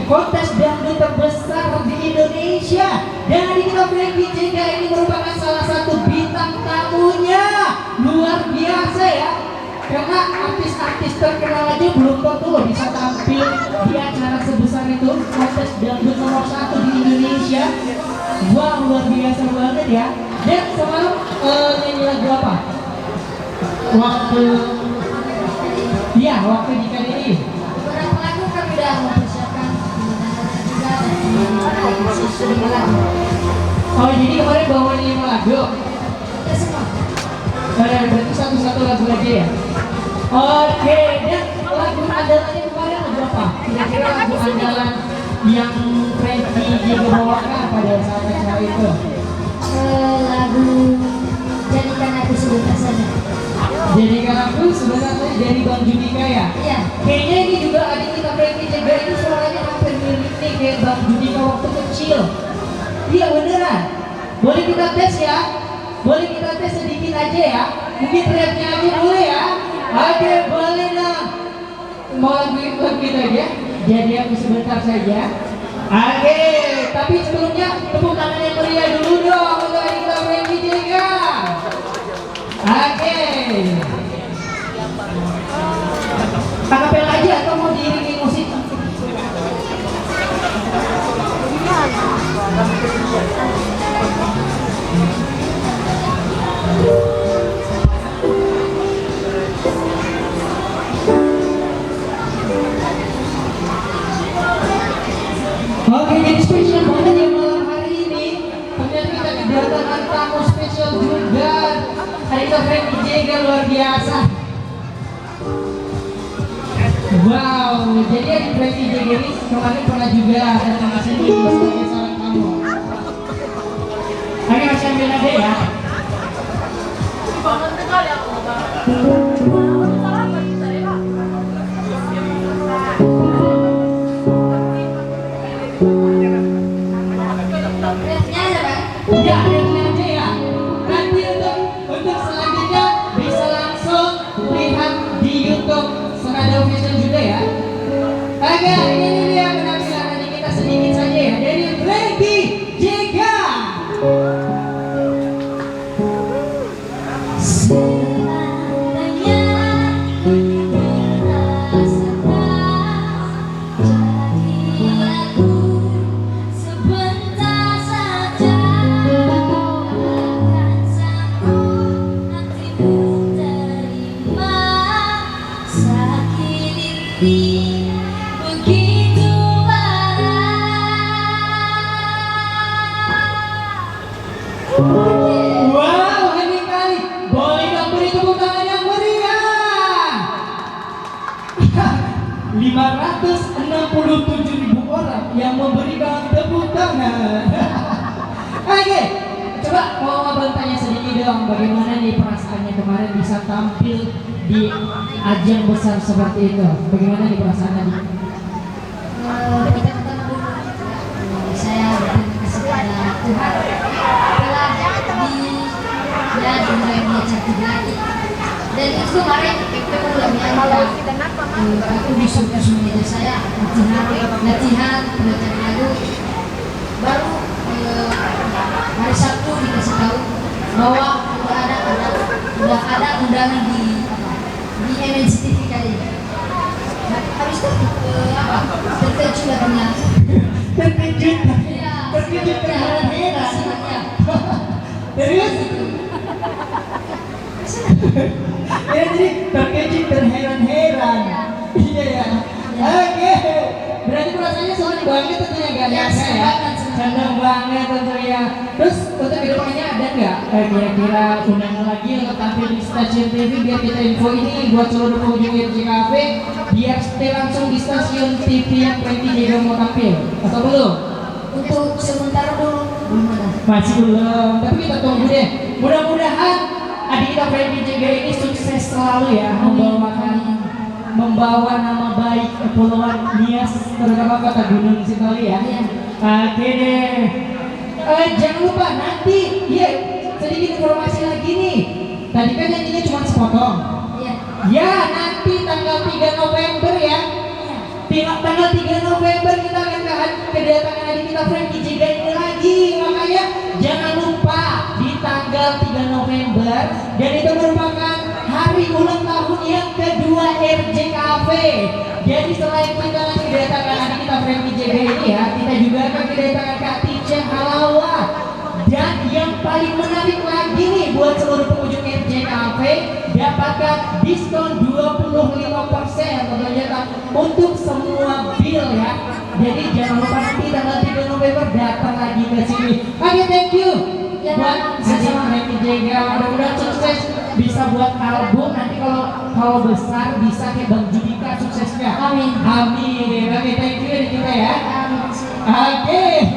kontes dangdut terbesar di Indonesia. Dan adik kita Frankie Jega ini merupakan salah satu bintang tamunya. Luar biasa ya. Karena artis-artis terkenal aja belum tentu loh bisa tampil di acara sebesar itu, kontes dangdut nomor 1 di Indonesia. Wah, luar biasa banget ya. Dan semalam nyanyi lagu apa? Waktu di KDI. Beberapa lagu kami udah mempersiapkan juga dan Oh, jadi kemarin bawain 5 lagu. ya semua. Berarti satu-satu lagu aja ya? Oke, dan lagu andalannya kemarin lagu apa? Kira-kira lagu andalan yang Frankie juga bawakan pada saat acara itu? Lagu Jadikan Aku Sebentar Saja. Jadikan Aku Sebentar Saja dari Bang Judika ya? Iya. Kayaknya ini juga adik kita Frankie Jega ini suaranya hampir mirip nih kayak Bang Judika waktu kecil. Iya beneran. Boleh kita tes ya? Boleh kita tes sedikit aja ya? Mungkin rapnya aja boleh ya? Oke, boleh dong. Mau lagu kita aja? Jadi Aku Sebentar Saja. Oke, tapi sebelumnya tepuk tangan yang meriah dulu dong untuk adik kita Frankie Jega. Oke. Akapela aja atau mau diiringi musik? Oke, jadi spesial banget ya malam hari ini. Ternyata kita kedatangan tamu spesial juga. Hari itu Frankie Jega luar biasa. Wow, jadi adik Frankie Jega ini kemarin pernah juga datang ke sini sebagai seorang tamu. Oke, masih ambil aja ya. Refnya aja Pak. Ya, ambil aja ya. Nanti untuk selanjutnya bisa langsung lihat di YouTube Senada Official juga ya. Oke, ini dia penampilan adik kita sedikit saja ya dari Frankie Jega. Seandainya kita sedang jadi aku sebentar saja akan sanggup hatimu terima sakit ini begitu parah. Wow, hebat kali. Boleh dong beri tepuk tangan yang meriah. 567.000 orang yang memberikan tepuk tangan. Oke, coba mau abang tanya sedikit dong, bagaimana nih perasaannya kemarin bisa tampil di ajang besar seperti itu? Bagaimana nih perasaannya? Kita pertama dulu saya berterima kasih kepada Tuhan telah memberi dia cantik lagi. Dan itu kemarin aku disuruh semuanya saya latihan belajar lagu, baru hari Sabtu dikasih tahu bahwa udah ada undangan di MNC TV kali ini. Nah, habis itu terkejut lah ternyata. Terkejut, Iya, terkejut terheran-heran. iya. Serius? Ya jadi terkejut terheran-heran. Iya ya. Oke. Berarti perasaannya senang banget tentunya gak nyangka ya. Senang banget tentunya. Terus untuk kedepannya ada nggak kira-kira undangan lagi untuk tampil di stasiun TV biar kita info ini buat seluruh pengunjung RJ Cafe biar stay langsung di stasiun TV yang Frankie Jega mau tampil atau belum? Untuk sementara dulu belum ada. Masih belum, tapi kita tunggu deh. Mudah-mudahan adik kita Frankie Jega ini sukses selalu ya membawa nama baik Kepulauan Nias terutama kota Gunung Sitoli ya. Iya. Oke deh. Jangan lupa nanti sedikit informasi lagi nih. Tadi kan nyanyinya cuma sepotong. Iya. Ya nanti tanggal 3 November ya. Tanggal 3 November kita kita akan kedatangan adik kita Frankie Jega ini lagi. Makanya jangan lupa di tanggal 3 November, dan itu merupakan hari ulang tahun yang kedua RJ Cafe. Jadi selain kita nanti kedatangan adik kita Frankie Jega ini ya, kita juga akan kedatangan Kak Tijen Halawa. Dan yang paling menarik lagi nih buat seluruh pengunjung RJ Cafe, dapatkan diskon 25% tentunya untuk semua bil ya. Jadi jangan lupa nanti tanggal 3 November datang lagi ke sini. Oke, thank you buat sesama Frankie Jega. Mudah-mudahan sukses, bisa buat album nanti, kalau besar bisa kayak Bang Judika suksesnya. Amin. Amin. Oke, thank you kita ya. Amin. Oke.